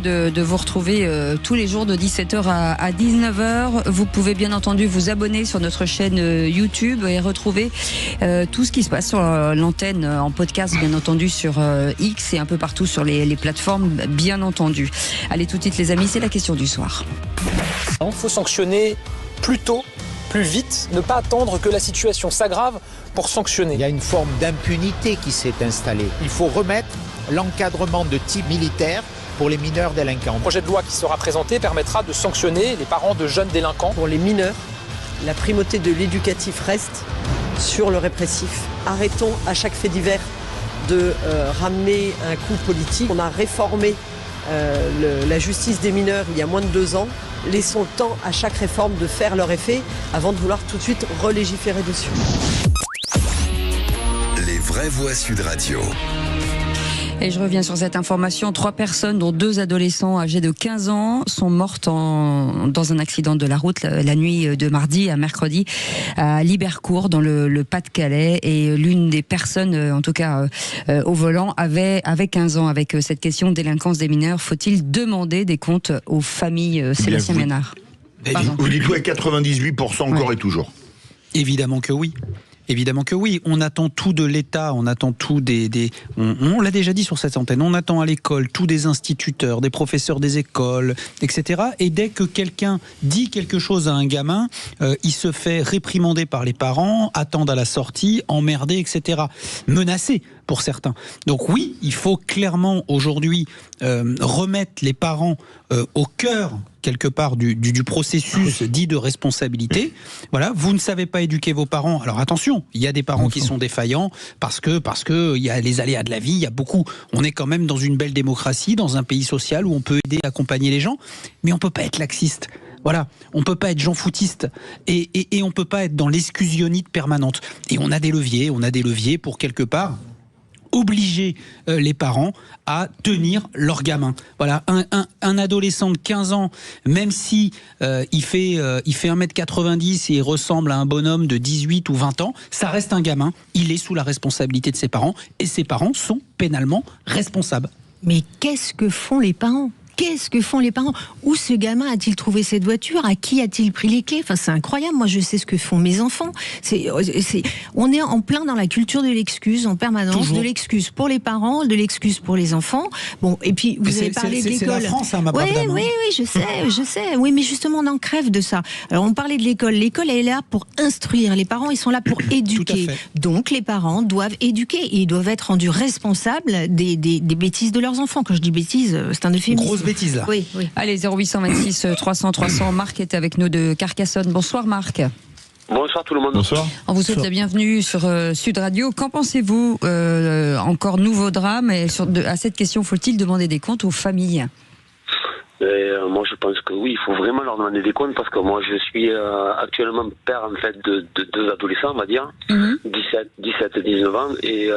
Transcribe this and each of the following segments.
De vous retrouver tous les jours de 17h à 19h. Vous pouvez bien entendu vous abonner sur notre chaîne YouTube et retrouver tout ce qui se passe sur l'antenne en podcast, bien entendu sur X et un peu partout sur les plateformes, bien entendu. Allez, tout de suite les amis, c'est la question du soir. Il faut sanctionner plus tôt, plus vite, ne pas attendre que la situation s'aggrave pour sanctionner. Il y a une forme d'impunité qui s'est installée. Il faut remettre l'encadrement de type militaire pour les mineurs délinquants. Le projet de loi qui sera présenté permettra de sanctionner les parents de jeunes délinquants. Pour les mineurs, la primauté de l'éducatif reste sur le répressif. Arrêtons à chaque fait divers de ramener un coup politique. On a réformé la justice des mineurs il y a moins de 2 ans. Laissons le temps à chaque réforme de faire leur effet avant de vouloir tout de suite relégiférer dessus. Les vraies voix Sud Radio. Et je reviens sur cette information. 3 personnes, dont 2 adolescents âgés de 15 ans, sont mortes dans un accident de la route la nuit de mardi à mercredi à Libercourt, dans le Pas-de-Calais. Et l'une des personnes, en tout cas au volant, avait 15 ans. Avec cette question de délinquance des mineurs, faut-il demander des comptes aux familles? Sébastien Ménard. Vous dites ouais, 98% encore et toujours. Évidemment que oui. Évidemment que oui, on attend tout de l'État, on attend tout on l'a déjà dit sur cette antenne, on attend à l'école tout des instituteurs, des professeurs des écoles, etc. Et dès que quelqu'un dit quelque chose à un gamin, il se fait réprimander par les parents, attendre à la sortie, emmerder, etc. Menacé pour certains. Donc oui, il faut clairement aujourd'hui remettre les parents au cœur quelque part du processus dit de responsabilité. Voilà, vous ne savez pas éduquer vos parents. Alors attention, il y a des parents qui sont défaillants parce que il y a les aléas de la vie, il y a beaucoup. On est quand même dans une belle démocratie, dans un pays social où on peut aider, accompagner les gens, mais on peut pas être laxiste. Voilà, on peut pas être jean-foutiste et on peut pas être dans l'exclusionnite permanente. Et on a des leviers pour quelque part obliger les parents à tenir leur gamin. Voilà, un adolescent de 15 ans, même si il fait 1m90 et il ressemble à un bonhomme de 18 ou 20 ans, ça reste un gamin, il est sous la responsabilité de ses parents et ses parents sont pénalement responsables. Mais qu'est-ce que font les parents ? Qu'est-ce que font les parents? Où ce gamin a-t-il trouvé cette voiture? À qui a-t-il pris les clés? Enfin, c'est incroyable. Moi, je sais ce que font mes enfants. On est en plein dans la culture de l'excuse en permanence. Toujours. De l'excuse pour les parents, de l'excuse pour les enfants. Bon, et puis vous avez parlé de l'école. C'est la France, hein, ma brave dame. Oui, je sais. Oui, mais justement, on en crève de ça. Alors, on parlait de l'école. L'école, elle est là pour instruire. Les parents, ils sont là pour éduquer. Donc, les parents doivent éduquer et ils doivent être rendus responsables des bêtises de leurs enfants. Quand je dis bêtises, c'est un euphémisme. Bêtise là. Oui. Allez, 0826 300 300. Marc est avec nous de Carcassonne. Bonsoir Marc. Bonsoir tout le monde. Bonsoir. On vous souhaite la bienvenue sur Sud Radio. Qu'en pensez-vous? Encore nouveau drame. Et à cette question, faut-il demander des comptes aux familles? Moi je pense que oui, il faut vraiment leur demander des comptes parce que moi je suis actuellement père en fait de 2 adolescents, on va dire, 17 et 19 ans, et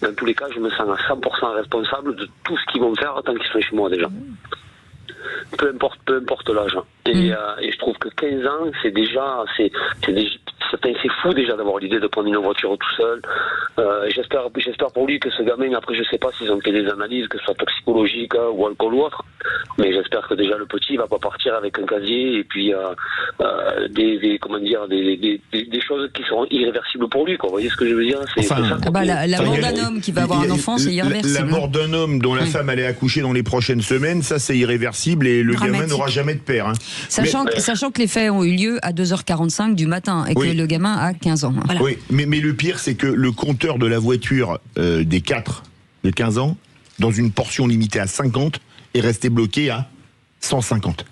dans tous les cas je me sens à 100% responsable de tout ce qu'ils vont faire tant qu'ils sont chez moi déjà. Peu importe l'âge. Et je trouve que 15 ans, c'est fou déjà d'avoir l'idée de prendre une voiture tout seul. J'espère pour lui que ce gamin, après je sais pas s'ils ont fait des analyses, que ce soit toxicologique ou alcool ou autre, mais j'espère que déjà le petit va pas partir avec un casier et puis des choses qui seront irréversibles pour lui, quoi. Vous voyez ce que je veux dire? La mort d'un homme qui va avoir un enfant, c'est irréversible. La mort d'un homme dont la femme allait accoucher dans les prochaines semaines, ça c'est irréversible et le gamin n'aura jamais de père. Hein. Sachant que les faits ont eu lieu à 2h45 du matin et que le gamin a 15 ans. Voilà. Oui, mais le pire c'est que le compteur de la voiture des 4 de 15 ans, dans une portion limitée à 50, est resté bloqué à 150.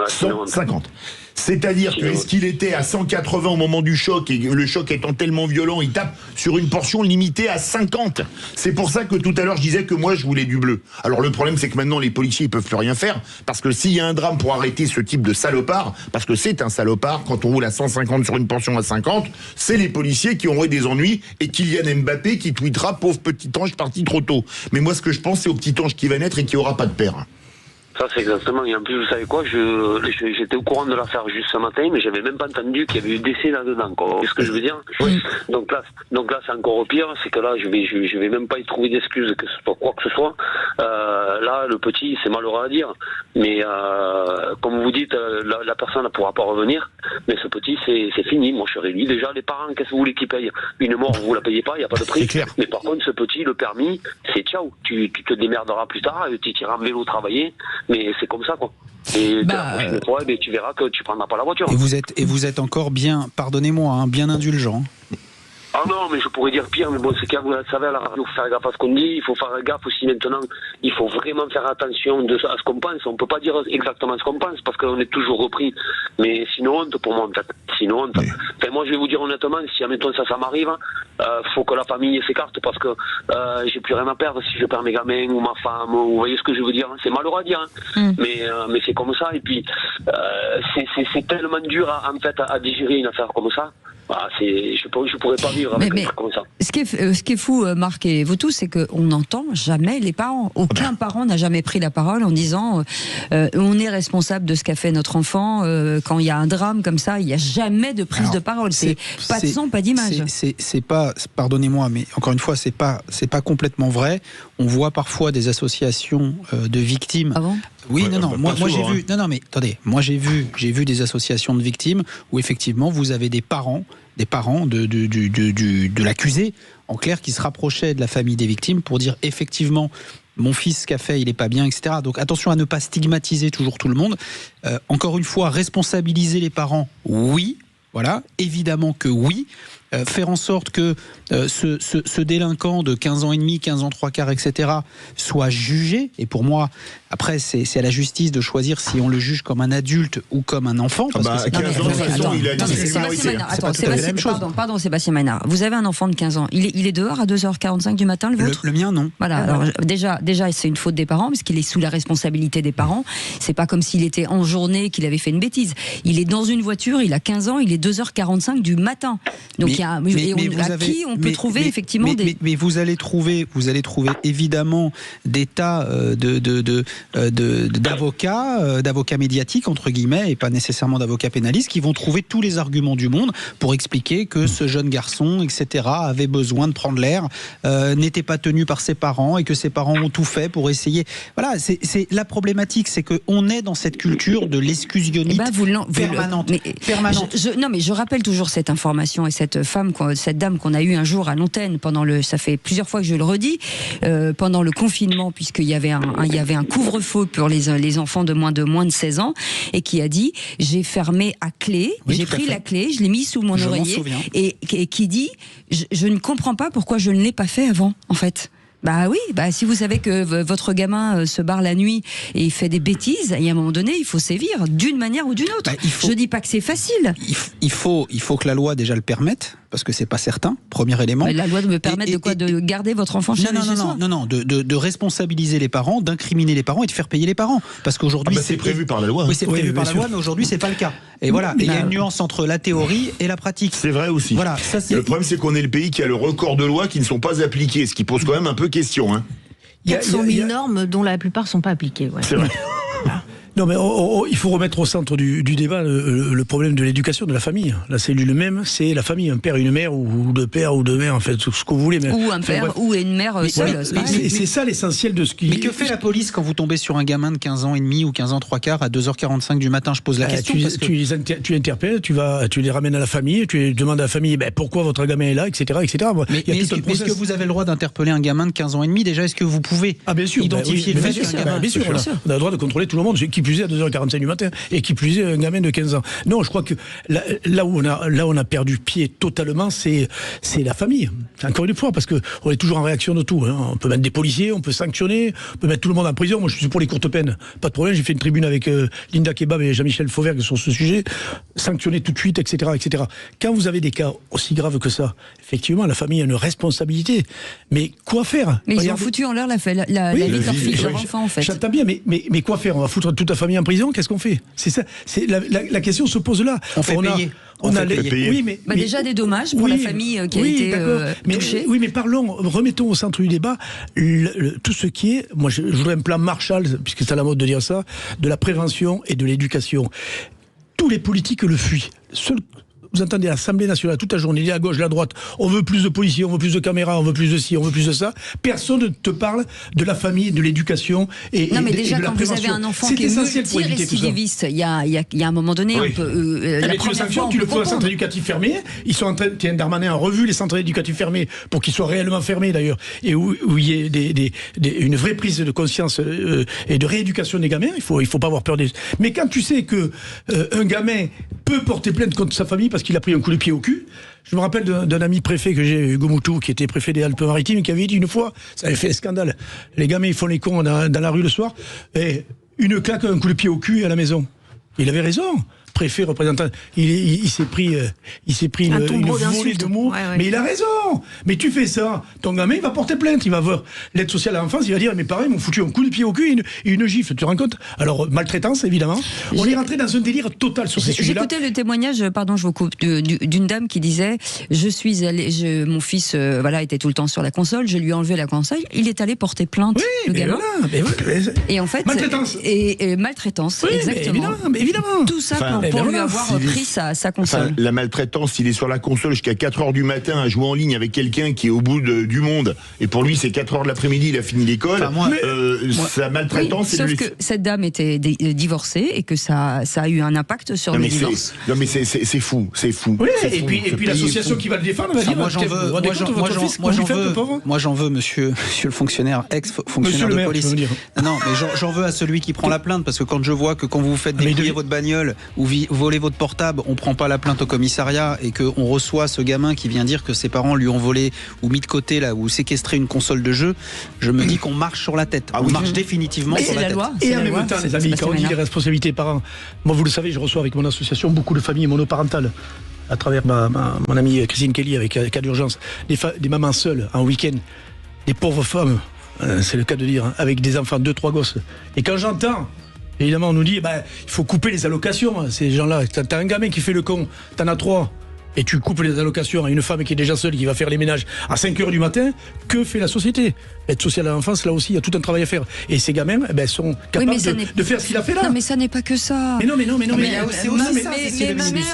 150. C'est-à-dire que est-ce qu'il était à 180 au moment du choc et le choc étant tellement violent, il tape sur une portion limitée à 50. C'est pour ça que tout à l'heure je disais que moi je voulais du bleu. Alors le problème c'est que maintenant les policiers ils peuvent plus rien faire parce que s'il y a un drame pour arrêter ce type de salopard, parce que c'est un salopard quand on roule à 150 sur une portion à 50, c'est les policiers qui auraient des ennuis et Kylian Mbappé qui tweetera pauvre petit ange parti trop tôt. Mais moi ce que je pense c'est au petit ange qui va naître et qui aura pas de père. Ça, c'est exactement. Et en plus, vous savez quoi, j'étais au courant de l'affaire juste ce matin, mais j'avais même pas entendu qu'il y avait eu décès là-dedans, quoi. C'est ce que je veux dire? Oui. Donc là, c'est encore pire, c'est que là, je vais même pas y trouver d'excuses que ce soit quoi que ce soit. Là, le petit, c'est malheureux à dire, mais comme vous dites, la personne ne pourra pas revenir, mais ce petit, c'est fini. Mon cher Élie, déjà, les parents, qu'est-ce que vous voulez qu'ils payent? Une mort, vous la payez pas, il n'y a pas de prix. Mais par contre, ce petit, le permis, c'est ciao. Tu te démerderas plus tard, tu iras en vélo travailler, mais c'est comme ça, quoi. Et tu verras que tu prendras pas la voiture. Et vous êtes encore bien, pardonnez-moi, hein, bien indulgent. Ah non, mais je pourrais dire pire, mais bon, c'est quand vous savez, à la radio, il faut faire gaffe à ce qu'on dit, il faut faire gaffe aussi maintenant, il faut vraiment faire attention à ce qu'on pense. On peut pas dire exactement ce qu'on pense, parce qu'on est toujours repris. Mais sinon, honte pour moi, en fait. Sinon, honte. Enfin, moi, je vais vous dire honnêtement, si, admettons, ça m'arrive, faut que la famille s'écarte, parce que j'ai plus rien à perdre si je perds mes gamins, ou ma femme, ou vous voyez ce que je veux dire. C'est malheureux à dire, hein. Mais c'est comme ça, et puis, c'est tellement dur, en fait, à digérer une affaire comme ça. Ah, je pourrais pas vivre avec un truc comme ça. Ce qui est fou, Marc et vous tous, c'est qu'on n'entend jamais les parents. Aucun parent n'a jamais pris la parole en disant on est responsable de ce qu'a fait notre enfant. Quand il y a un drame comme ça, il n'y a jamais de prise de parole. C'est pas de son, pas d'image. C'est pas, pardonnez-moi, mais encore une fois, c'est pas complètement vrai. On voit parfois des associations de victimes. Ah bon? Oui, moi j'ai vu. Non, mais attendez, moi j'ai vu des associations de victimes où effectivement vous avez des parents de l'accusé, en clair, qui se rapprochaient de la famille des victimes pour dire effectivement mon fils, ce qu'a fait, il n'est pas bien, etc. Donc attention à ne pas stigmatiser toujours tout le monde. Encore une fois, responsabiliser les parents, oui, voilà, évidemment que oui. Faire en sorte que ce délinquant de 15 ans et demi, 15 ans 3/4, etc. soit jugé. Et pour moi, après, c'est à la justice de choisir si on le juge comme un adulte ou comme un enfant. Parce que 15 ans, de toute façon, il a Pardon, Sébastien Maynard. Vous avez un enfant de 15 ans. Il est dehors à 2h45 du matin, le vôtre? Le mien, non. Voilà. Alors, déjà, c'est une faute des parents, parce qu'il est sous la responsabilité des parents. C'est pas comme s'il était en journée, qu'il avait fait une bêtise. Il est dans une voiture, il a 15 ans, il est 2h45 du matin. Donc, on peut trouver effectivement des... Mais vous allez trouver évidemment des tas d'avocats médiatiques, entre guillemets, et pas nécessairement d'avocats pénalistes, qui vont trouver tous les arguments du monde pour expliquer que ce jeune garçon, etc., avait besoin de prendre l'air, n'était pas tenu par ses parents, et que ses parents ont tout fait pour essayer. Voilà, c'est la problématique, c'est qu'on est dans cette culture de l'exclusionnite permanente. Non, mais je rappelle toujours cette information, et cette dame qu'on a eue un jour à l'antenne, ça fait plusieurs fois que je le redis, pendant le confinement, puisqu'il y avait un couvre-feu pour les enfants de moins de 16 ans, et qui a dit j'ai fermé à clé, j'ai pris la clé, je l'ai mis sous mon oreiller, et qui dit je ne comprends pas pourquoi je ne l'ai pas fait avant, en fait. Bah oui, si vous savez que votre gamin se barre la nuit et il fait des bêtises, et à un moment donné, il faut sévir d'une manière ou d'une autre. Je dis pas que c'est facile. Il faut que la loi déjà le permette, parce que c'est pas certain, premier élément. Mais la loi me permet de garder votre enfant chez soi. Non, de responsabiliser les parents, d'incriminer les parents et de faire payer les parents. Parce qu'aujourd'hui... c'est prévu par la loi. Oui, c'est prévu par la loi, mais aujourd'hui, c'est pas le cas. Et voilà, il y a une nuance entre la théorie et la pratique. C'est vrai aussi. Voilà, le problème, c'est qu'on est le pays qui a le record de lois qui ne sont pas appliquées, ce qui pose quand même un peu question. Hein. 400 000 normes dont la plupart ne sont pas appliquées. Ouais. C'est vrai. Non, mais il faut remettre au centre du débat le problème de l'éducation de la famille. La cellule même, c'est la famille, un père et une mère, ou deux pères ou deux mères, en fait, ce que vous voulez. Mais, ou un père ou une mère seule. C'est ça l'essentiel de ce qui... Mais que fait la police quand vous tombez sur un gamin de 15 ans et demi ou 15 ans 3/4 à 2h45 du matin? Je pose la question. Tu interpelles, tu les ramènes à la famille, tu demandes à la famille pourquoi votre gamin est là, etc. Mais est-ce que vous avez le droit d'interpeller un gamin de 15 ans et demi? Déjà, est-ce que vous pouvez identifier le fait d'un gamin? Bien sûr, on a le droit de contrôler tout le monde. Qui plus est à 2h45 du matin, et qui plus est un gamin de 15 ans. Non, je crois que là où on a perdu pied totalement, c'est la famille. Encore une fois, parce qu'on est toujours en réaction de tout. Hein. On peut mettre des policiers, on peut sanctionner, on peut mettre tout le monde en prison. Moi, je suis pour les courtes peines. Pas de problème, j'ai fait une tribune avec Linda Kebab et Jean-Michel Fauvergue sur ce sujet. Sanctionner tout de suite, etc., etc. Quand vous avez des cas aussi graves que ça, effectivement, la famille a une responsabilité. Mais quoi faire? Mais ils ont foutu en l'air la vie de leur fille, leur enfant, en fait. J'entends bien, mais quoi faire? On va foutre toute la famille en prison? Qu'est-ce qu'on fait? C'est ça. La question se pose là. On fait payer. On a oui, mais déjà des dommages pour la famille qui a été touchée. Oui, mais remettons au centre du débat tout ce qui est, moi je voudrais un plan Marshall, puisque c'est à la mode de dire ça, de la prévention et de l'éducation. Tous les politiques le fuient. Vous entendez l'Assemblée nationale toute la journée, il est à gauche, à droite, on veut plus de policiers, on veut plus de caméras, on veut plus de ci, on veut plus de ça. Personne ne te parle de la famille, de l'éducation et de la prévention. Non, mais déjà, quand vous avez un enfant qui est multirécidiviste, il y a un moment donné, oui. Tu le sanctionnes, tu le fous à un centre éducatif fermé. Ils sont en train, Darmanin a revu les centres éducatifs fermés pour qu'ils soient réellement fermés d'ailleurs, et où il y ait une vraie prise de conscience et de rééducation des gamins. Il faut pas avoir peur des. Mais quand tu sais que un gamin peut porter plainte contre sa famille parce qu'il a pris un coup de pied au cul. Je me rappelle d'un ami préfet que j'ai, Hugo Moutou, qui était préfet des Alpes-Maritimes, qui avait dit une fois, ça avait fait un scandale, les gamins ils font les cons dans la rue le soir, et une claque, un coup de pied au cul à la maison. Il avait raison. Préfet, représentant, il s'est pris une volée de mots, mais il a raison. Mais tu fais ça, ton gamin il va porter plainte, il va voir l'aide sociale à l'enfance, il va dire mais pareil, ils m'ont foutu un coup de pied au cul et une gifle, tu te rends compte? Alors maltraitance évidemment, on est rentré dans un délire total sur ces sujets-là. J'écoutais le témoignage, pardon je vous coupe, d'une dame qui disait mon fils était tout le temps sur la console, je lui ai enlevé la console, il est allé porter plainte, le gamin. Et en fait maltraitance. Et maltraitance, exactement. Mais évidemment. Tout ça pour lui avoir pris sa console. La maltraitance, il est sur la console jusqu'à 4h du matin à jouer en ligne avec quelqu'un qui est au bout du monde. Et pour lui, c'est 4h de l'après-midi, il a fini l'école. Sa maltraitance... Oui, sauf que cette dame était divorcée et que ça a eu un impact sur le divorce. Non mais c'est fou, c'est fou. Oui, et puis l'association qui va le défendre va dire... Moi j'en veux, monsieur le fonctionnaire, ex-fonctionnaire de police. Non, mais j'en veux à celui qui prend la plainte, parce que quand je vois que quand vous faites dépouiller votre bagnole ou voler votre portable, on prend pas la plainte au commissariat et qu'on reçoit ce gamin qui vient dire que ses parents lui ont volé ou mis de côté là ou séquestré une console de jeu, je me dis qu'on marche sur la tête. On marche définitivement sur la tête. Et en même temps, les amis, quand on dit les responsabilités des parents, moi vous le savez, je reçois avec mon association beaucoup de familles monoparentales à travers mon amie Christine Kelly avec cas d'urgence, des mamans seules en week-end, des pauvres femmes, c'est le cas de dire, avec des enfants, 2-3 gosses. Et quand j'entends, évidemment, on nous dit, il faut couper les allocations, ces gens-là. T'as un gamin qui fait le con, t'en as 3, et tu coupes les allocations à une femme qui est déjà seule, qui va faire les ménages à 5h du matin, que fait la société? L'aide sociale à l'enfance, là aussi, il y a tout un travail à faire. Et ces gamins, sont capables de faire ce qu'il a fait là. Non, mais ça n'est pas que ça. Mais non. Mais ma mère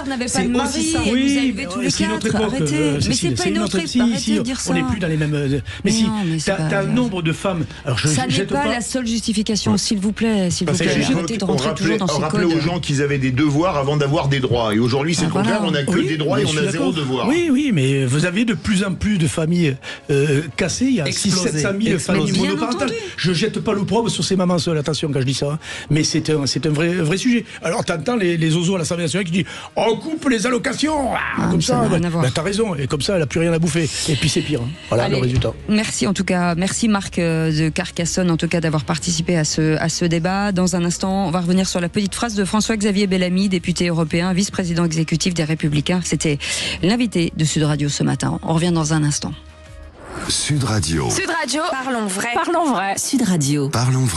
n'avait pas de mari, elle nous a élevés tous les 4. Arrêtez. Mais c'est pas une autre époque, arrêtez de dire ça. On n'est plus dans les mêmes... Mais si, t'as un nombre de femmes... Ça n'est pas la seule justification, s'il vous plaît. Arrêtez de rentrer toujours dans ce code. On rappelait aux gens qu'ils avaient des devoirs avant d'avoir des droits. Et aujourd'hui, c'est le contraire, on n'a que des droits et on a zéro devoir. Oui, mais vous avez de plus en plus de familles cassées. Il y a 600-700 000 familles monoparentales. Je jette pas l'opprobre sur ces mamans seules, attention quand je dis ça. Mais c'est un vrai sujet. Alors t'entends les ozos à l'Assemblée nationale qui disent on coupe les allocations comme ça. T'as raison. Et comme ça, elle a plus rien à bouffer. Et puis c'est pire. Voilà le résultat. Merci en tout cas. Merci Marc de Carcassonne en tout cas d'avoir participé à ce débat. Dans un instant, on va revenir sur la petite phrase de François-Xavier Bellamy, député européen, vice-président exécutif des Républicains. C'était l'invité de Sud Radio ce matin. On revient dans un instant. Sud Radio. Sud Radio. Parlons vrai. Parlons vrai. Sud Radio. Parlons vrai.